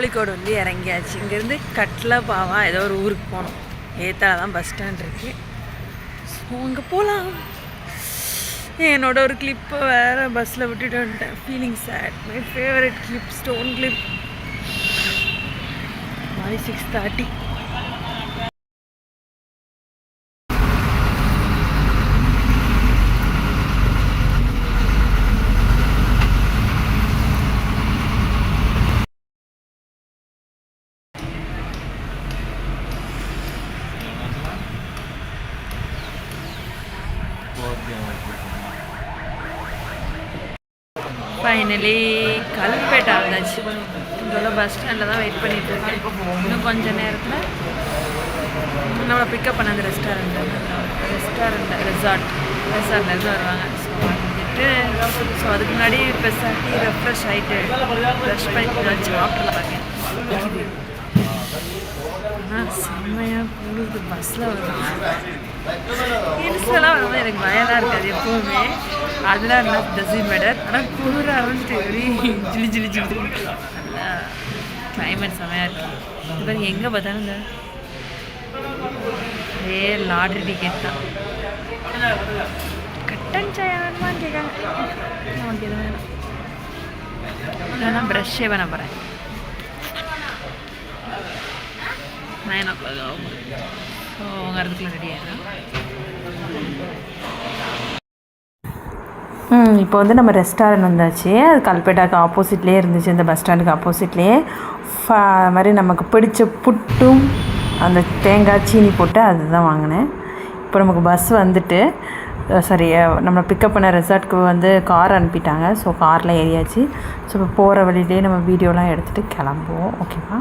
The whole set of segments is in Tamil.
கோழிக்கோடு வந்து இறங்கியாச்சு. இங்கேருந்து கட்லப்பாவா ஏதோ ஒரு ஊருக்கு போகணும். ஏத்தால தான் பஸ் ஸ்டாண்ட் இருக்குது. ஸோ அங்கே போகலாம். என்னோட ஒரு கிளிப்பை வேறு பஸ்ஸில் விட்டுட்டு வந்துட்டேன். Feeling sad. My favourite clip, stone clip. மணி 6:30. ஃபைனலி கல்பேட்டா வந்தாச்சு. இங்கே பஸ் ஸ்டாண்டில் தான் வெயிட் பண்ணிட்டு இருக்கேன். இன்னும் கொஞ்சம் நேரத்தில் நம்மளை பிக்கப் பண்ண அந்த ரெசார்ட்லேருந்து வருவாங்க. ஸோ வந்துட்டு அதுக்கு முன்னாடி பெருசாகி ரெஃப்ரெஷ் ஆகிட்டு ப்ரஷ் பண்ணிட்டு சாப்பிட்லாம் பார்க்கேன். ஆனால் செம்மையாக குளிருது பஸ்ஸில் வருவாங்க. ஹில்ஸ்லாம் வரும்போது எனக்கு பயம்லாம் இருக்காது எப்போவுமே. அதெல்லாம் என்ன டசன் மேட்டர். ஆனால் குளிர ஆரம்பிச்சிட்டு ஜிலி ஜிலி ஜிலி நல்லா கிளைமேட் செம்மையாக இருக்குது. இது மாதிரி எங்கே பார்த்தாலும் இந்த அதே லாட்ரி டிக்கெட் தான். கட்டன் சாயா வேணுமான்னு கேட்காங்க. நமக்கு எது வேணும். நான் ப்ரஷ்ஷே பண்ண போகிறேன். 9 o'clock ஆகும். ஸோ அவங்க அதுக்குள்ளே ரெடி ஆகிடும். இப்போ வந்து நம்ம ரெஸ்டாரண்ட் வந்தாச்சு. அது கல்பேட்டாக்கு ஆப்போசிட்லேயே இருந்துச்சு. இந்த பஸ் ஸ்டாண்டுக்கு ஆப்போசிட்லேயே அது மாதிரி நமக்கு பிடிச்ச புட்டும் அந்த தேங்காய் சீனி போட்டு அதுதான் வாங்கினேன். இப்போ நமக்கு பஸ் வந்துட்டு சரி நம்மளை பிக்கப் பண்ண ரெசார்ட்க்கு வந்து கார் அனுப்பிட்டாங்க. ஸோ காரில் ஏறியாச்சு. ஸோ இப்போ போகிற வழியிலே நம்ம வீடியோலாம் எடுத்துகிட்டு கிளம்புவோம். ஓகேவா?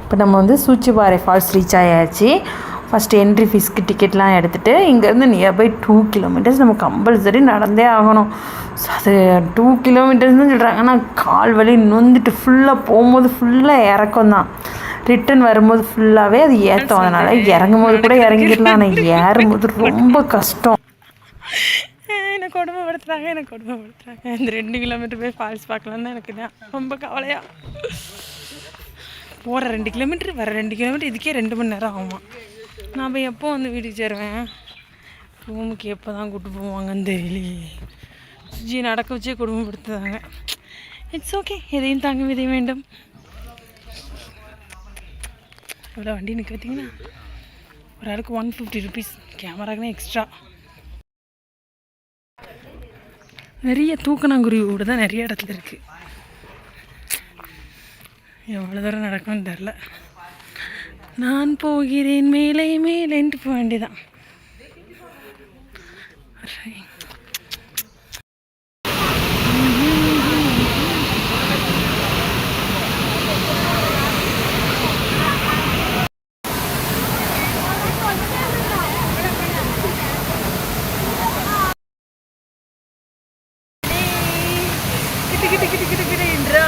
இப்போ நம்ம வந்து சூச்சிபாறை ஃபால்ஸ் ரீச் ஆயாச்சு. ஃபஸ்ட்டு என்ட்ரி ஃபீஸ்க்கு டிக்கெட்லாம் எடுத்துகிட்டு இங்கேருந்து நியர்பை 2 கிலோமீட்டர்ஸ் நம்ம கம்பல்சரி நடந்தே ஆகணும். ஸோ அது 2 கிலோமீட்டர்ஸ்னு சொல்கிறாங்க. ஆனால் கால் வலி நொந்துட்டு ஃபுல்லாக போகும்போது ஃபுல்லாக இறக்கம் தான். ரிட்டன் வரும்போது ஃபுல்லாகவே அது ஏற்றம். அதனால் இறங்கும் போது கூட இறங்கிடலாம். ஆனால் ஏறும்போது ரொம்ப கஷ்டம். என்னை கொடுமைப்படுத்துகிறாங்க. இந்த 2 கிலோமீட்டர் போய் ஃபால்ஸ் பார்க்கலான்னு எனக்கு தான் ரொம்ப கவலையாக. போகிற 2 கிலோமீட்டர் வர 2 கிலோமீட்டர் இதுக்கே 2 மணி நேரம் ஆகுமா. நான் போய் எப்போ வந்து வீட்டுக்கு சேருவேன்? ரூமுக்கு எப்போ தான் கூப்பிட்டு போவாங்கன்னு தெரியலையே. சுஜி நடக்க வச்சே குடும்பப்படுத்துதாங்க. It's okay. எதையும் தாங்க விதை வேண்டும். இவ்வளோ வண்டி நிற்க பார்த்தீங்கன்னா ஒரு ஆளுக்கு 150 rupees. கேமராக்குனா எக்ஸ்ட்ரா. நிறைய தூக்கணாங்குருவி கூட தான் நிறைய இடத்துல இருக்குது. எவ்வளோ தூரம் நடக்கும்னு தெரில. நான் போகிறேன் மேலே மேலேன்ட்டு போக வேண்டியதான்.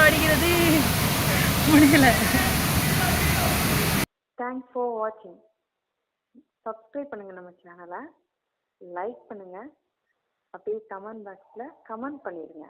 அடிக்கிறது முடியல. தேங்க்ஸ் ஃபார் வாட்சிங். சப்ஸ்கிரைப் பண்ணுங்கள் நம்ம சேனலை, லைக் பண்ணுங்கள், அப்படியே கமெண்ட் பாக்ஸில் கமெண்ட் பண்ணிடுங்க.